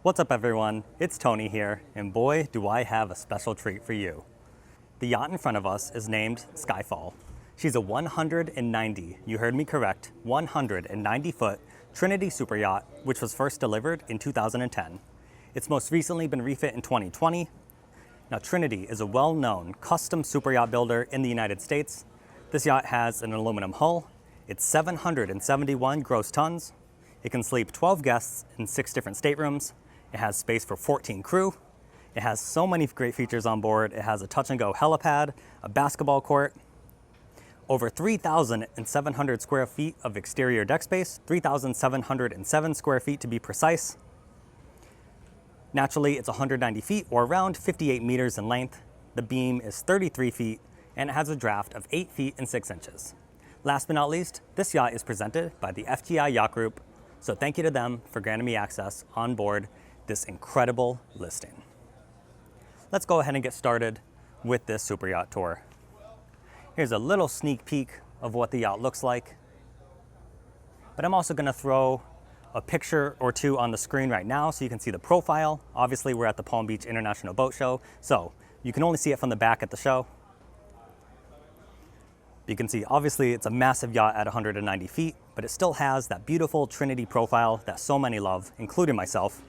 What's up everyone, it's Tony here, and boy do I have a special treat for you. The yacht in front of us is named Skyfall. She's a 190, you heard me correct, 190 foot Trinity Superyacht, which was first delivered in 2010. It's most recently been refit in 2020. Now Trinity is a well-known custom superyacht builder in the United States. This yacht has an aluminum hull, it's 771 gross tons, it can sleep 12 guests in 6 different staterooms. It has space for 14 crew. It has so many great features on board. It has a touch and go helipad, a basketball court, over 3,700 square feet of exterior deck space, 3,707 square feet to be precise. Naturally, it's 190 feet or around 58 meters in length. The beam is 33 feet and it has a draft of 8 feet and 6 inches. Last but not least, this yacht is presented by the FTI Yacht Group. So thank you to them for granting me access on board this incredible listing. Let's go ahead and get started with this super yacht tour. Here's a little sneak peek of what the yacht looks like. But I'm also gonna throw a picture or two on the screen right now so you can see the profile. Obviously, we're at the Palm Beach International Boat Show, so you can only see it from the back at the show. You can see, obviously, it's a massive yacht at 190 feet, but it still has that beautiful Trinity profile that so many love, including myself.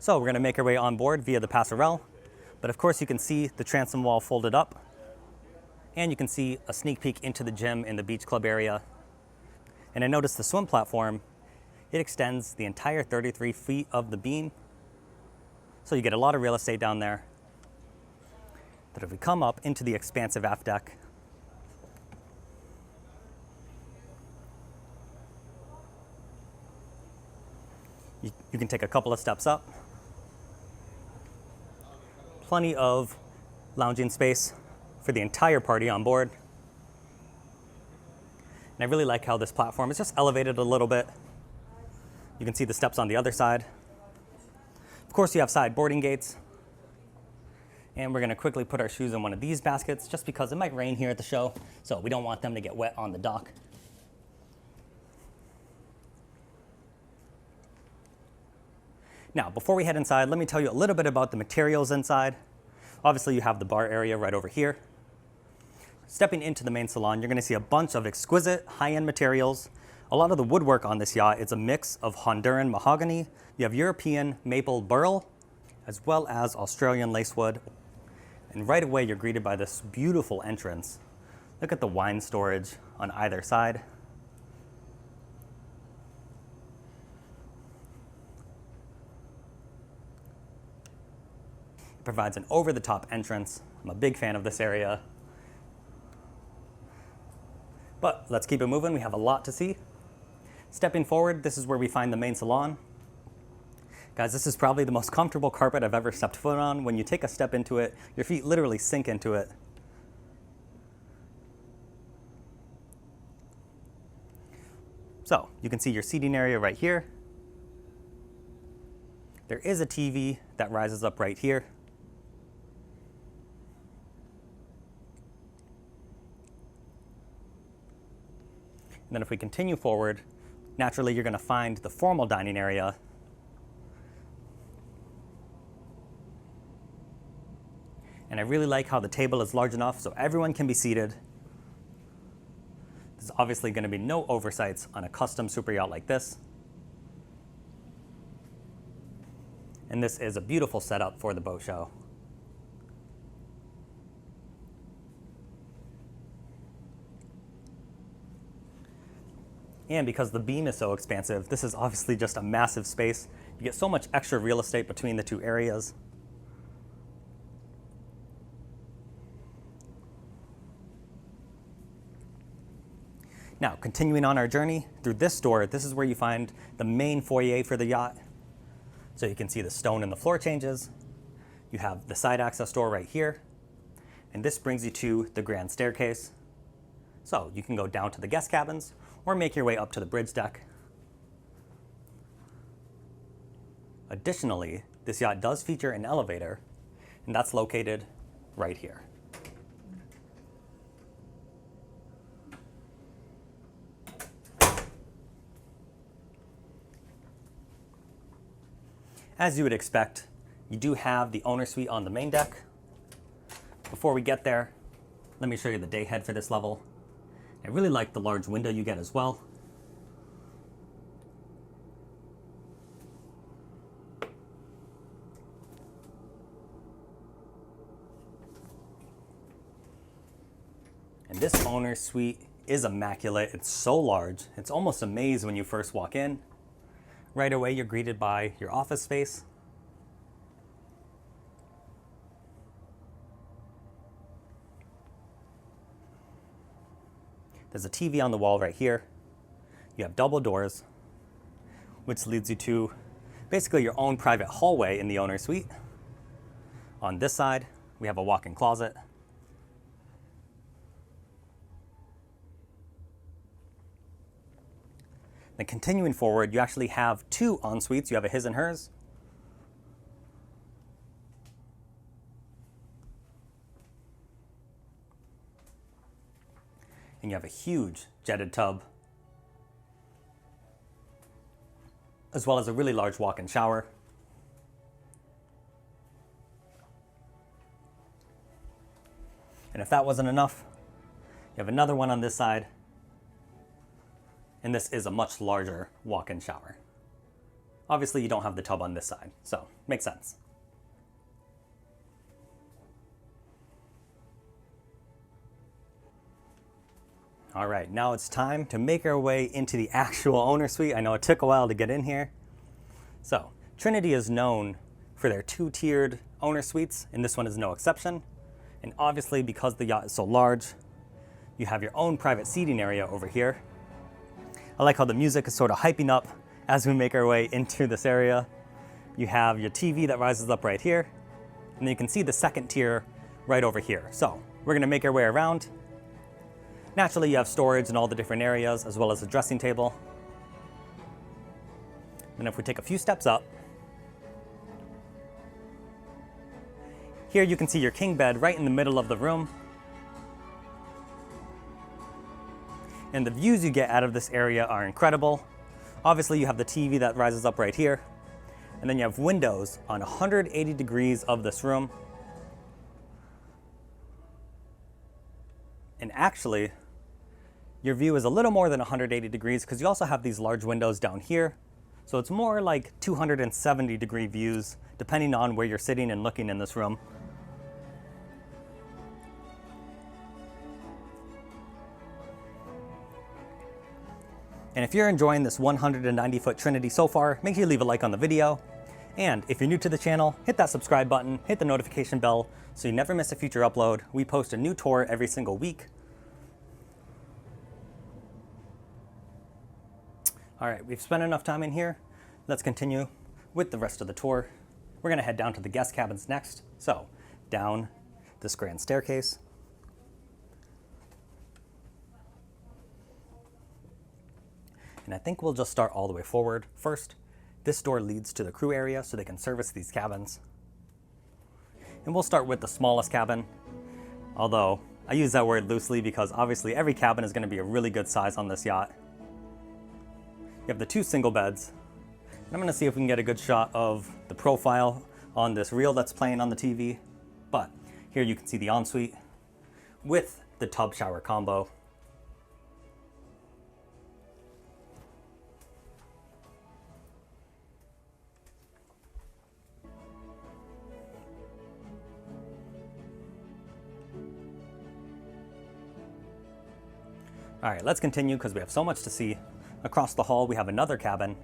So we're gonna make our way on board via the passerelle, but of course you can see the transom wall folded up, and you can see a sneak peek into the gym in the beach club area. And I noticed the swim platform, it extends the entire 33 feet of the beam, so you get a lot of real estate down there. But if we come up into the expansive aft deck, you can take a couple of steps up. Plenty of lounging space for the entire party on board. And I really like how this platform is just elevated a little bit. You can see the steps on the other side. Of course, you have side boarding gates. And we're gonna quickly put our shoes in one of these baskets just because it might rain here at the show, so we don't want them to get wet on the dock. Now, before we head inside, let me tell you a little bit about the materials inside. Obviously, you have the bar area right over here. Stepping into the main salon, you're gonna see a bunch of exquisite high-end materials. A lot of the woodwork on this yacht is a mix of Honduran mahogany. You have European maple burl, as well as Australian lacewood. And right away, you're greeted by this beautiful entrance. Look at the wine storage on either side. Provides an over-the-top entrance. I'm a big fan of this area. But let's keep it moving, we have a lot to see. Stepping forward, this is where we find the main salon. Guys, this is probably the most comfortable carpet I've ever stepped foot on. When you take a step into it, your feet literally sink into it. So, you can see your seating area right here. There is a TV that rises up right here. And then if we continue forward, naturally you're gonna find the formal dining area. And I really like how the table is large enough so everyone can be seated. There's obviously gonna be no oversights on a custom super yacht like this. And this is a beautiful setup for the boat show. And because the beam is so expansive, this is obviously just a massive space. You get so much extra real estate between the two areas. Now, continuing on our journey through this door, this is where you find the main foyer for the yacht. So you can see the stone in the floor changes. You have the side access door right here. And this brings you to the grand staircase. So you can go down to the guest cabins or make your way up to the bridge deck. Additionally, this yacht does feature an elevator, and that's located right here. As you would expect, you do have the owner suite on the main deck. Before we get there, let me show you the day head for this level. I really like the large window you get as well. And this owner suite is immaculate. It's so large. It's almost a maze when you first walk in. Right away, you're greeted by your office space. There's a TV on the wall right here. You have double doors, which leads you to basically your own private hallway in the owner suite. On this side, we have a walk-in closet. Then continuing forward, you actually have two en-suites. You have a his and hers. And you have a huge jetted tub, as well as a really large walk-in shower. And if that wasn't enough, you have another one on this side. And this is a much larger walk-in shower. Obviously, you don't have the tub on this side, so makes sense. All right, now it's time to make our way into the actual owner suite. I know it took a while to get in here. So, Trinity is known for their two-tiered owner suites, and this one is no exception. And obviously, because the yacht is so large, you have your own private seating area over here. I like how the music is sort of hyping up as we make our way into this area. You have your TV that rises up right here, and then you can see the second tier right over here. So we're gonna make our way around. Naturally, you have storage in all the different areas, as well as a dressing table. And if we take a few steps up, here you can see your king bed right in the middle of the room. And the views you get out of this area are incredible. Obviously, you have the TV that rises up right here. And then you have windows on 180 degrees of this room. And actually, your view is a little more than 180 degrees because you also have these large windows down here. So it's more like 270 degree views, depending on where you're sitting and looking in this room. And if you're enjoying this 190-foot Trinity so far, make sure you leave a like on the video. And if you're new to the channel, hit that subscribe button, hit the notification bell so you never miss a future upload. We post a new tour every single week. All right, we've spent enough time in here. Let's continue with the rest of the tour. We're gonna head down to the guest cabins next. So, down this grand staircase. And I think we'll just start all the way forward. First, this door leads to the crew area so they can service these cabins. And we'll start with the smallest cabin, although I use that word loosely because obviously every cabin is going to be a really good size on this yacht. You have the two single beds. And I'm going to see if we can get a good shot of the profile on this reel that's playing on the TV. But here you can see the ensuite with the tub shower combo. All right, let's continue because we have so much to see. Across the hall, we have another cabin.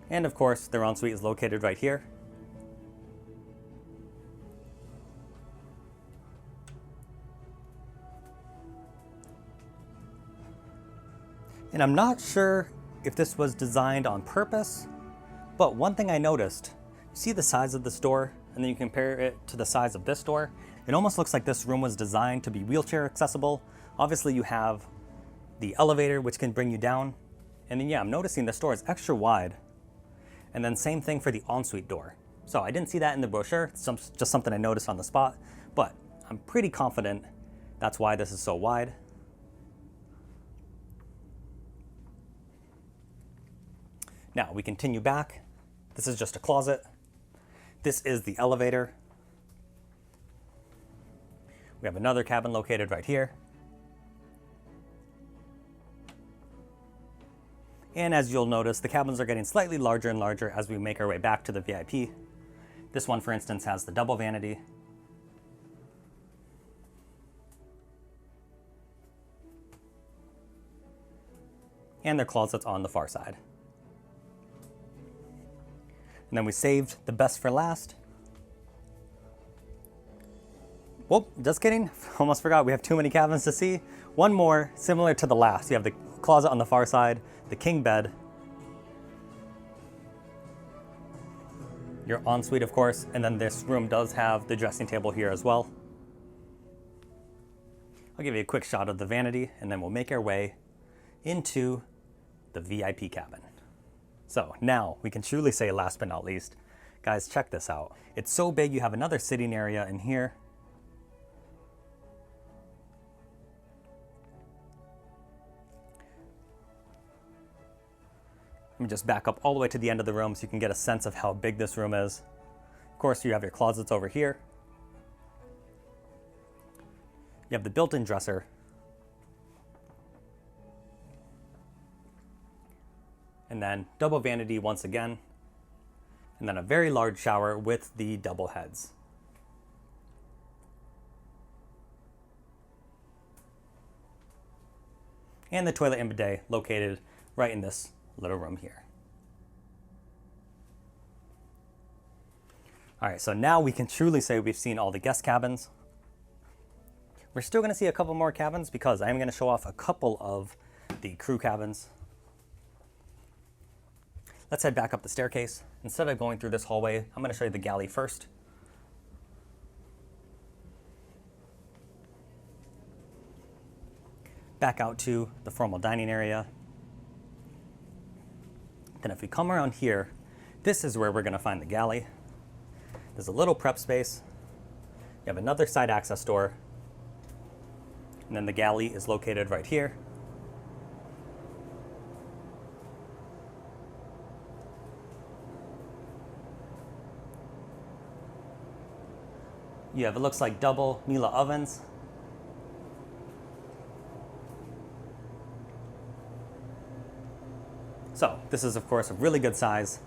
And of course, their ensuite is located right here. And I'm not sure if this was designed on purpose, but one thing I noticed, see the size of this door, and then you compare it to the size of this door. It almost looks like this room was designed to be wheelchair accessible. Obviously, you have the elevator, which can bring you down. And then, yeah, I'm noticing this door is extra wide. And then same thing for the ensuite door. So I didn't see that in the brochure. It's just something I noticed on the spot, but I'm pretty confident that's why this is so wide. Now we continue back. This is just a closet. This is the elevator. We have another cabin located right here. And as you'll notice, the cabins are getting slightly larger and larger as we make our way back to the VIP. This one, for instance, has the double vanity. And their closets on the far side. And then we saved the best for last. Whoop, just kidding. Almost forgot, we have too many cabins to see. One more, similar to the last. You have the closet on the far side, the king bed, your ensuite, of course, and then this room does have the dressing table here as well. I'll give you a quick shot of the vanity, and then we'll make our way into the VIP cabin. So now we can truly say, last but not least, guys, check this out. It's so big, you have another sitting area in here. Let me just back up all the way to the end of the room so you can get a sense of how big this room is. Of course, you have your closets over here. You have the built-in dresser. And then double vanity once again. And then a very large shower with the double heads. And the toilet and bidet located right in this little room here. All right, so now we can truly say we've seen all the guest cabins. We're still gonna see a couple more cabins because I am gonna show off a couple of the crew cabins. Let's head back up the staircase. Instead of going through this hallway, I'm gonna show you the galley first. Back out to the formal dining area. Then if we come around here, this is where we're gonna find the galley. There's a little prep space. You have another side access door. And then the galley is located right here. You have, it looks like, double Miele ovens. So this is, of course, a really good size.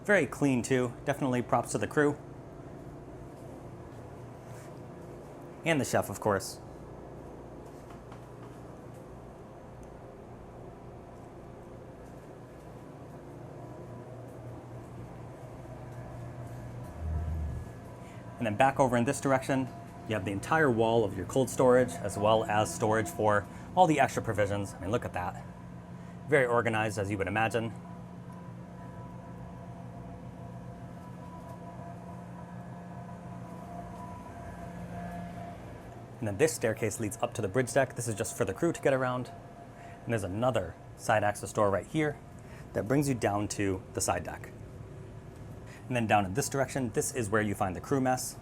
Very clean too, definitely props to the crew. And the chef, of course. And then back over in this direction, you have the entire wall of your cold storage, as well as storage for all the extra provisions. I mean, look at that. Very organized, as you would imagine. And then this staircase leads up to the bridge deck. This is just for the crew to get around. And there's another side access door right here that brings you down to the side deck. And then down in this direction, this is where you find the crew mess.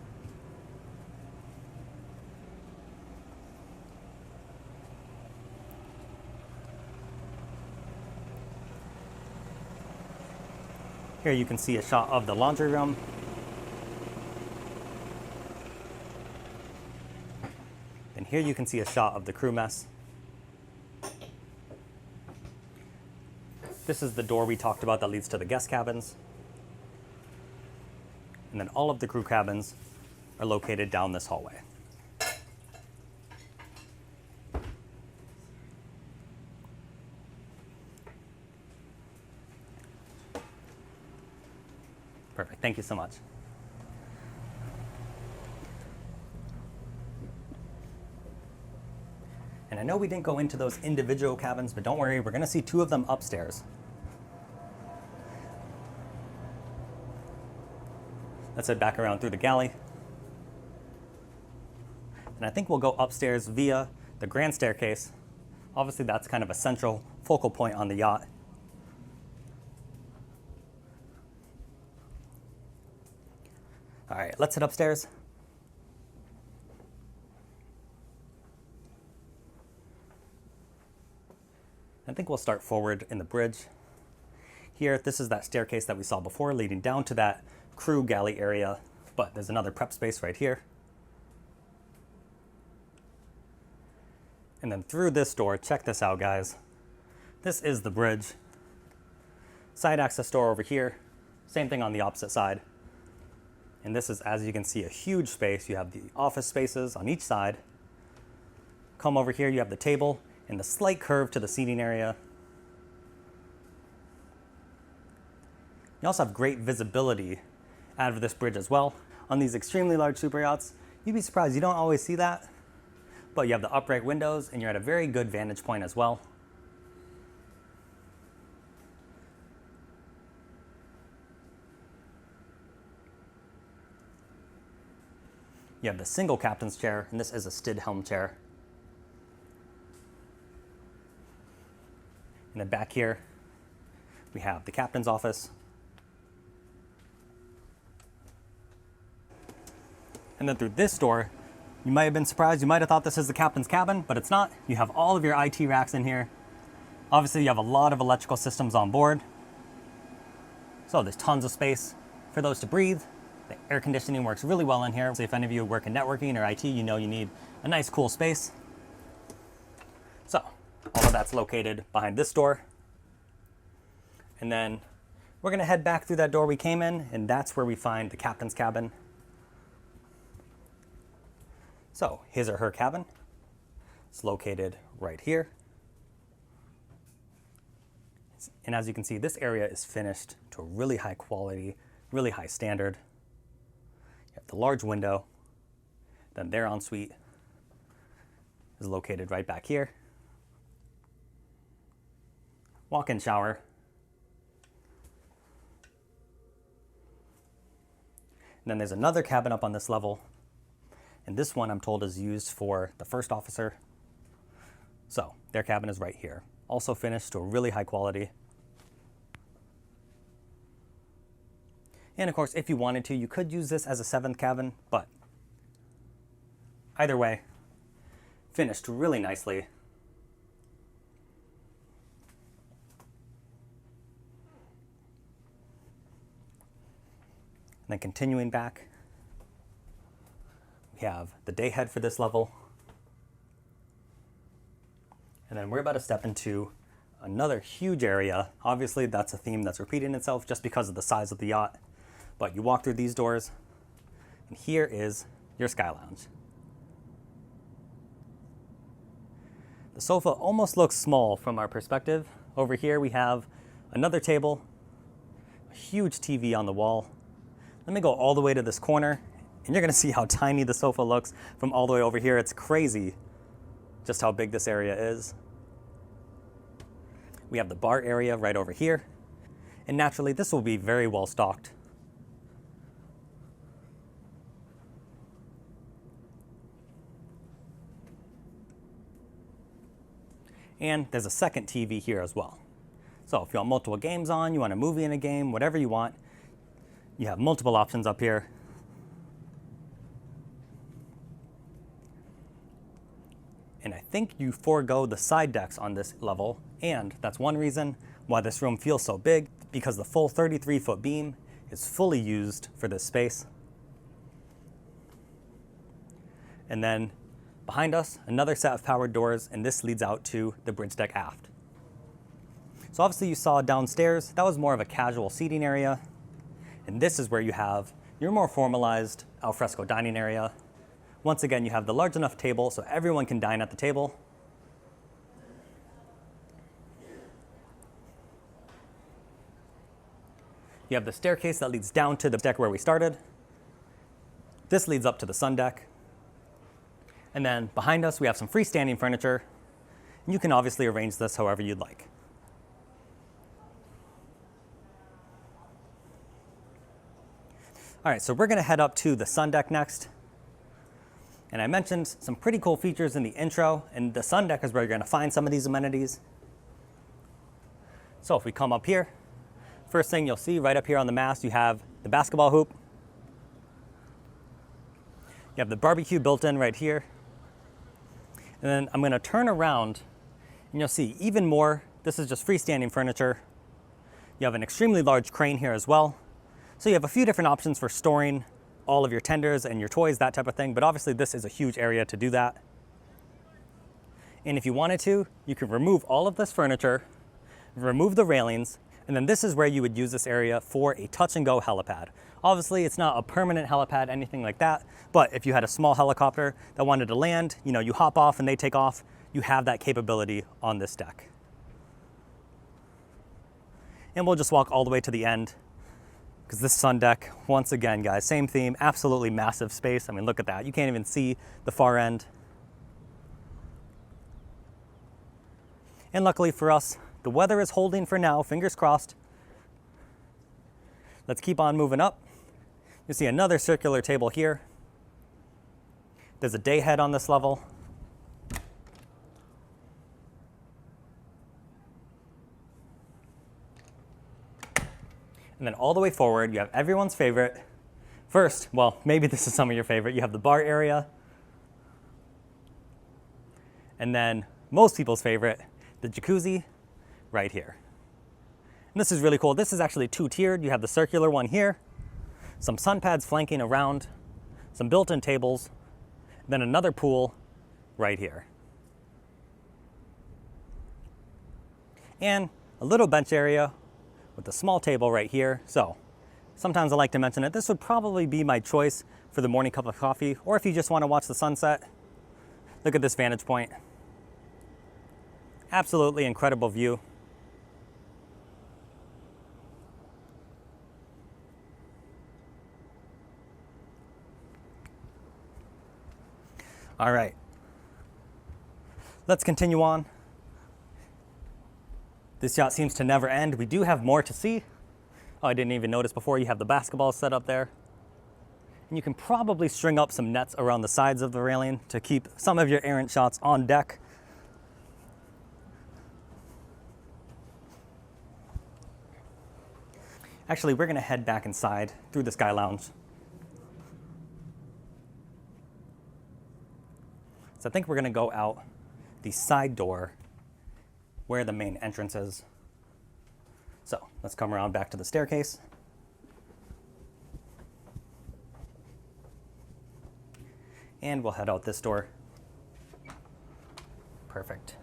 Here you can see a shot of the laundry room. And here you can see a shot of the crew mess. This is the door we talked about that leads to the guest cabins. And then all of the crew cabins are located down this hallway. Perfect, thank you so much. And I know we didn't go into those individual cabins, but don't worry, we're gonna see two of them upstairs. Let's head back around through the galley. And I think we'll go upstairs via the grand staircase. Obviously, that's kind of a central focal point on the yacht. All right, let's head upstairs. I think we'll start forward in the bridge. Here, this is that staircase that we saw before leading down to that crew galley area, but there's another prep space right here. And then through this door, check this out, guys. This is the bridge. Side access door over here. Same thing on the opposite side. And this is, as you can see, a huge space. You have the office spaces on each side. Come over here, you have the table and the slight curve to the seating area. You also have great visibility out of this bridge as well. On these extremely large super yachts, you'd be surprised, you don't always see that, but you have the upright windows and you're at a very good vantage point as well. You have the single captain's chair, and this is a Stid helm chair. And then back here, we have the captain's office. And then through this door, you might have been surprised. You might have thought this is the captain's cabin, but it's not. You have all of your IT racks in here. Obviously, you have a lot of electrical systems on board. So there's tons of space for those to breathe. The air conditioning works really well in here. So if any of you work in networking or IT, you know you need a nice cool space. So all of that's located behind this door. And then we're gonna head back through that door we came in, and that's where we find the captain's cabin. So his or her cabin. It's located right here. And as you can see, this area is finished to a really high quality, really high standard. You have the large window. Then their ensuite is located right back here. Walk-in shower. And then there's another cabin up on this level. And this one, I'm told, is used for the first officer. So their cabin is right here. Also finished to a really high quality. And of course, if you wanted to, you could use this as a seventh cabin, but either way, finished really nicely. And then continuing back, we have the day head for this level. And then we're about to step into another huge area. Obviously, that's a theme that's repeating itself just because of the size of the yacht. But you walk through these doors, and here is your Skylounge. The sofa almost looks small from our perspective. Over here we have another table, a huge TV on the wall. Let me go all the way to this corner, and you're gonna see how tiny the sofa looks from all the way over here. It's crazy just how big this area is. We have the bar area right over here, and naturally this will be very well stocked. And there's a second TV here as well. So if you want multiple games on, you want a movie in a game, whatever you want, you have multiple options up here. And I think you forego the side decks on this level, and that's one reason why this room feels so big, because the full 33-foot beam is fully used for this space. And then behind us, another set of powered doors, and this leads out to the bridge deck aft. So obviously you saw downstairs, that was more of a casual seating area. And this is where you have your more formalized alfresco dining area. Once again, you have the large enough table so everyone can dine at the table. You have the staircase that leads down to the deck where we started. This leads up to the sun deck. And then behind us, we have some freestanding furniture. You can obviously arrange this however you'd like. All right, so we're gonna head up to the sun deck next. And I mentioned some pretty cool features in the intro, and the sun deck is where you're gonna find some of these amenities. So if we come up here, first thing you'll see right up here on the mast, you have the basketball hoop. You have the barbecue built in right here. And then I'm gonna turn around and you'll see even more This is just freestanding furniture. You have an extremely large crane here as well. So you have a few different options for storing all of your tenders and your toys, that type of thing, but obviously this is a huge area to do that. And if you wanted to, you could remove all of this furniture, remove the railings, and then this is where you would use this area for a touch and go helipad. Obviously, it's not a permanent helipad, anything like that, but if you had a small helicopter that wanted to land, you hop off and they take off, you have that capability on this deck. And we'll just walk all the way to the end, because this sun deck, once again, guys, same theme, absolutely massive space. I mean, look at that. You can't even see the far end. And luckily for us, the weather is holding for now, fingers crossed. Let's keep on moving up. You see another circular table here. There's a day head on this level. And then all the way forward, you have everyone's favorite. First, well, maybe this is some of your favorite. You have the bar area. And then most people's favorite, the jacuzzi right here. And this is really cool. This is actually two-tiered. You have the circular one here, some sun pads flanking around, some built-in tables, then another pool right here. And a little bench area with a small table right here. So sometimes I like to mention it. This would probably be my choice for the morning cup of coffee, or if you just want to watch the sunset. Look at this vantage point. Absolutely incredible view. All right, let's continue on. This yacht seems to never end. We do have more to see. Oh, I didn't even notice before, you have the basketball set up there. And you can probably string up some nets around the sides of the railing to keep some of your errant shots on deck. Actually, we're gonna head back inside through the Skylounge. So I think we're gonna go out the side door where the main entrance is. So let's come around back to the staircase. And we'll head out this door. Perfect.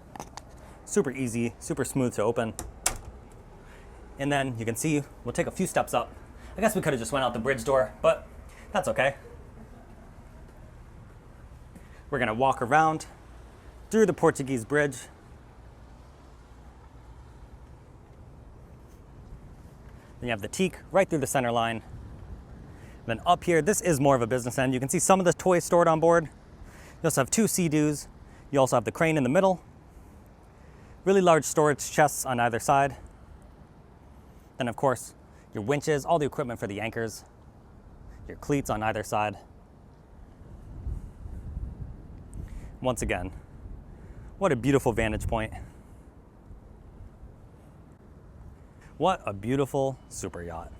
Super easy, super smooth to open. And then you can see, we'll take a few steps up. I guess we could have just went out the bridge door, but that's okay. We're gonna walk around through the Portuguese bridge. Then you have the teak right through the center line. Then up here, this is more of a business end. You can see some of the toys stored on board. You also have two sea-doos. You also have the crane in the middle. Really large storage chests on either side. Then of course, your winches, all the equipment for the anchors, your cleats on either side. Once again, what a beautiful vantage point. What a beautiful super yacht.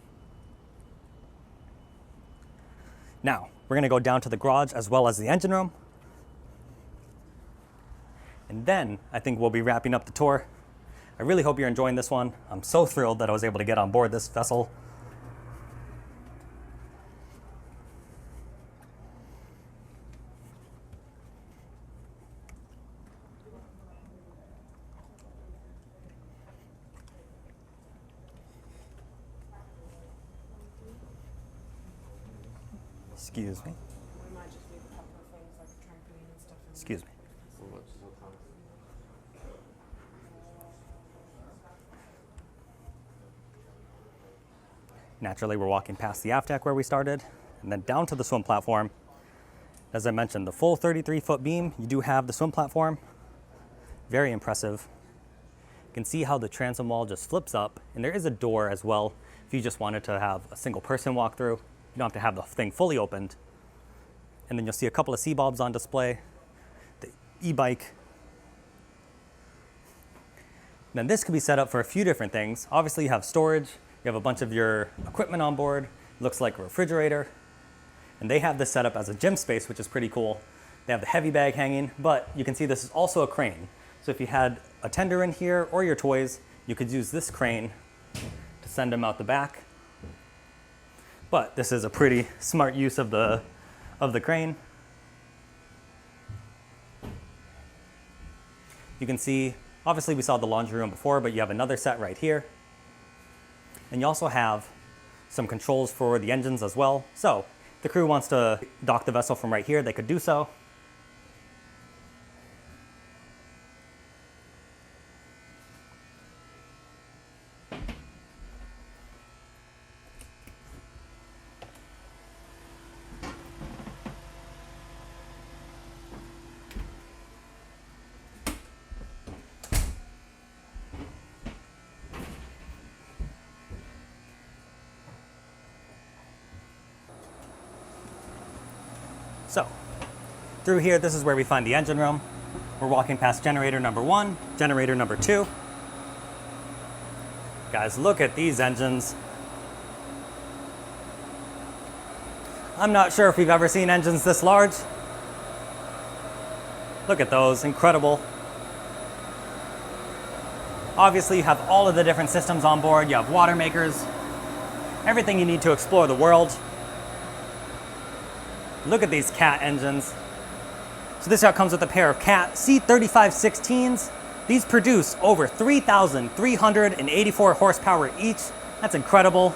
Now, we're gonna go down to the garage as well as the engine room. And then I think we'll be wrapping up the tour. I really hope you're enjoying this one. I'm so thrilled that I was able to get on board this vessel. Excuse me. We might just leave a couple of things like a trampoline and stuff. Excuse me. Naturally, we're walking past the aft deck where we started, and then down to the swim platform. As I mentioned, the full 33-foot beam, you do have the swim platform. Very impressive. You can see how the transom wall just flips up, and there is a door as well if you just wanted to have a single person walk through. You don't have to have the thing fully opened. And then you'll see a couple of sea bulbs on display, the e-bike. Then this could be set up for a few different things. Obviously, you have storage. You have a bunch of your equipment on board. Looks like a refrigerator. And they have this set up as a gym space, which is pretty cool. They have the heavy bag hanging, but you can see this is also a crane. So if you had a tender in here or your toys, you could use this crane to send them out the back. But this is a pretty smart use of the crane. You can see, obviously we saw the laundry room before, but you have another set right here. And you also have some controls for the engines as well. So if the crew wants to dock the vessel from right here, they could do so. So, through here, this is where we find the engine room. We're walking past generator number 1, generator number 2. Guys, look at these engines. I'm not sure if we've ever seen engines this large. Look at those, incredible. Obviously, you have all of the different systems on board. You have water makers, everything you need to explore the world. Look at these Cat engines. So this yacht comes with a pair of Cat C3516s. These produce over 3,384 horsepower each. That's incredible.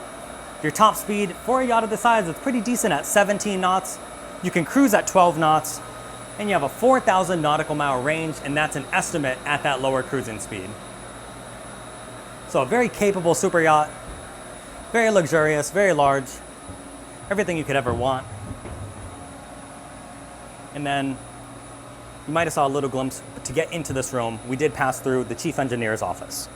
Your top speed for a yacht of this size is pretty decent at 17 knots. You can cruise at 12 knots, and you have a 4,000 nautical mile range, and that's an estimate at that lower cruising speed. So a very capable super yacht, very luxurious, very large, everything you could ever want. And then you might have saw a little glimpse, but to get into this room, we did pass through the chief engineer's office.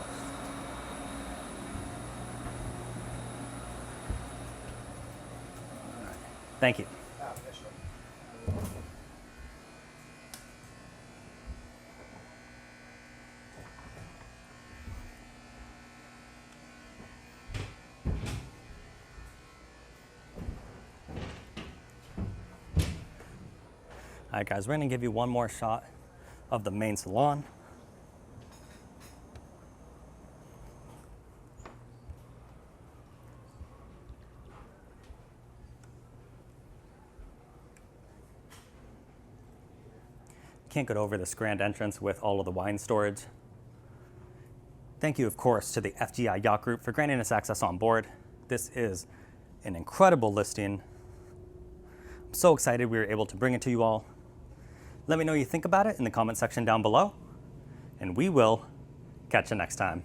Thank you. All right, guys, we're gonna give you one more shot of the main salon. Can't get over this grand entrance with all of the wine storage. Thank you, of course, to the FGI Yacht Group for granting us access on board. This is an incredible listing. I'm so excited we were able to bring it to you all. Let me know what you think about it in the comment section down below, and we will catch you next time.